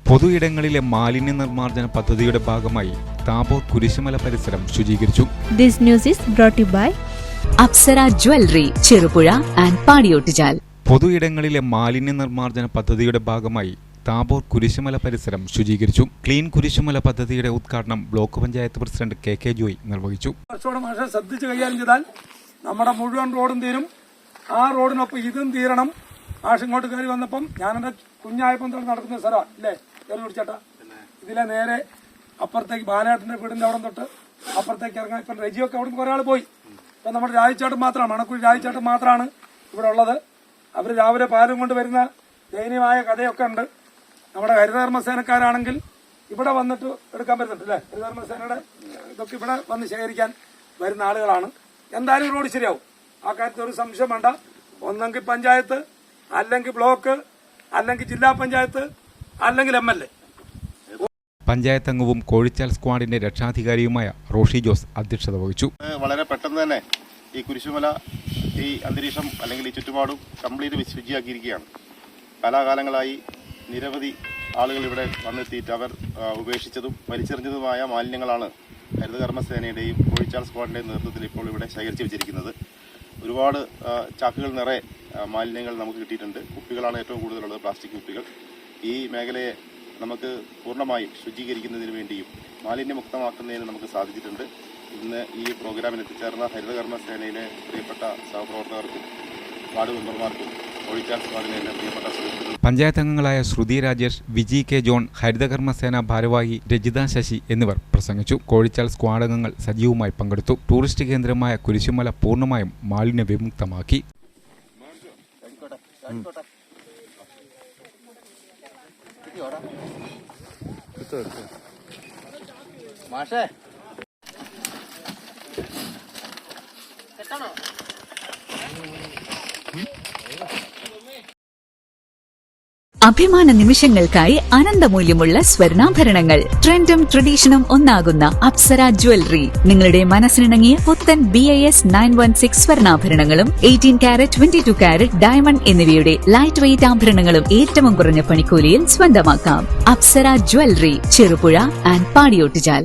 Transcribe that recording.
പൊതുയിടങ്ങളിലെ മാലിന്യ നിർമ്മാർജ്ജന പദ്ധതിയുടെ ഭാഗമായി താബോർ കുരിശുമല പരിസരം ശുചീകരിച്ചു. This news is brought to you by Apsara jewellery, Cherupuzha and Padiyottuchal. പൊതുയിടങ്ങളിലെ മാലിന്യ നിർമ്മാർജ്ജന പദ്ധതിയുടെ ഭാഗമായി താബോർ കുരിശുമല പരിസരം ശുചീകരിച്ചു. ക്ലീൻ കുരിശുമല പദ്ധതിയുടെ ഉദ്ഘാടനം block panchayat president K Joy നിർവഹിച്ചു. ശ്രദ്ധിച്ച് കൈകാര്യം ചെയ്താൽ നമ്മുടെ മുഴുവൻ റോഡും തീരും. ആ റോഡിനൊപ്പം ഇതും തീരണം. ഇങ്ങോട്ട് കയറി വന്നപ്പം ഞാനെന്റെ കുഞ്ഞായപ്പം നടക്കുന്ന സ്ഥലം അല്ലേ കയറി പിടിച്ചേട്ടാ. ഇതിലെ നേരെ അപ്പുറത്തേക്ക് ബാലേട്ടന്റെ വീടിന്റെ അവിടെ തൊട്ട് അപ്പുറത്തേക്ക് ഇറങ്ങാൻ ഇപ്പം രജിയൊക്കെ അവിടെ കുറെ ആൾ പോയി. ഇപ്പം നമ്മുടെ രാജിച്ചാട്ടം മാത്രമാണ്, മണക്കുഴി രാജിച്ചാട്ടം മാത്രമാണ് ഇവിടെ ഉള്ളത്. അവർ രാവിലെ പാലും കൊണ്ട് വരുന്ന ദയനീയമായ കഥയൊക്കെ ഉണ്ട്. നമ്മുടെ ഹരിതകർമ്മസേനക്കാരാണെങ്കിൽ ഇവിടെ വന്നിട്ട് എടുക്കാൻ പറ്റുന്നുണ്ട് അല്ലേ. ഹരിതകർമ്മസേനയുടെ ഇതൊക്കെ ഇവിടെ വന്ന് ശേഖരിക്കാൻ വരുന്ന ആളുകളാണ്. എന്തായാലും റോഡ് ശരിയാവും, ആ കാര്യത്തിൽ ഒരു സംശയം വേണ്ട. ഒന്നെങ്കിൽ പഞ്ചായത്ത്, അല്ലെങ്കിൽ ബ്ലോക്ക്, അല്ലെങ്കിൽ ജില്ലാ പഞ്ചായത്ത്, അല്ലെങ്കിൽ MLA. പഞ്ചായത്ത് അംഗവും കോഴിച്ചാൽ സ്ക്വാഡിന്റെ രക്ഷാധികാരിയുമായ റോഷി ജോസ് അധ്യക്ഷത വഹിച്ചു. വളരെ പെട്ടെന്ന് തന്നെ ഈ കുരിശുമല, ഈ അന്തരീക്ഷം അല്ലെങ്കിൽ ഈ ചുറ്റുപാടും കംപ്ലീറ്റ് ശുചിയാക്കിയിരിക്കുകയാണ്. കാലാകാലങ്ങളായി നിരവധി ആളുകൾ ഇവിടെ വന്നെത്തിയിട്ട് അവർ ഉപേക്ഷിച്ചതും വലിച്ചെറിഞ്ഞതുമായ മാലിന്യങ്ങളാണ് ഹരിതകർമ്മസേനയുടെയും കോഴിച്ചാൽ സ്ക്വാഡിന്റെയും നേതൃത്വത്തിൽ ഇപ്പോൾ ഇവിടെ ശേഖരിച്ചു വെച്ചിരിക്കുന്നത്. ഒരുപാട് ചാക്കുകൾ നിറയെ മാലിന്യങ്ങൾ നമുക്ക് കിട്ടിയിട്ടുണ്ട്. കുപ്പികളാണ് ഏറ്റവും കൂടുതലുള്ളത്, പ്ലാസ്റ്റിക് കുപ്പികൾ. ഈ മേഖലയെ നമുക്ക് പൂർണ്ണമായും ശുചീകരിക്കുന്നതിന് വേണ്ടിയും മാലിന്യമുക്തമാക്കുന്നതിന് നമുക്ക് സാധിച്ചിട്ടുണ്ട്. ഇന്ന് ഈ പ്രോഗ്രാമിൽ എത്തിച്ചേർന്ന ഹരിതകർമ്മസേനയിലെ പ്രിയപ്പെട്ട സഹപ്രവർത്തകർക്കും വാർഡ് മെമ്പർമാർക്കും കോഴിച്ചാൽ സ്ക്വാഡിലെ പ്രിയപ്പെട്ട സുഹൃത്തുക്കൾ, പഞ്ചായത്ത് അംഗങ്ങളായ ശ്രുതി രാജേഷ്, വിജി കെ ജോൺ, ഹരിതകർമ്മസേന ഭാരവാഹി രജിത ശശി എന്നിവർ പ്രസംഗിച്ചു. കോഴിച്ചാൽ സ്ക്വാഡ് അംഗങ്ങൾ സജീവമായി പങ്കെടുത്തു. ടൂറിസ്റ്റ് കേന്ദ്രമായ കുരിശുമല പൂർണ്ണമായും മാലിന്യ വിമുക്തമാക്കി. അഭിമാന നിമിഷങ്ങൾക്കായി അനന്തമൂല്യമുള്ള സ്വർണ്ണാഭരണങ്ങൾ. ട്രെൻഡും ട്രഡീഷനും ഒന്നാകുന്ന അപ്സര ജ്വല്ലറി. നിങ്ങളുടെ മനസ്സിനിണങ്ങിയ പുത്തൻ BIS 916 സ്വർണ്ണാഭരണങ്ങളും 18 കാരറ്റ്, 22 കാരറ്റ് ഡയമണ്ട് എന്നിവയുടെ ലൈറ്റ് വെയ്റ്റ് ആഭരണങ്ങളും ഏറ്റവും കുറഞ്ഞ പണിക്കൂലിയിൽ സ്വന്തമാക്കാം. Apsara jewellery, Cherupuzha and Padiyottuchal.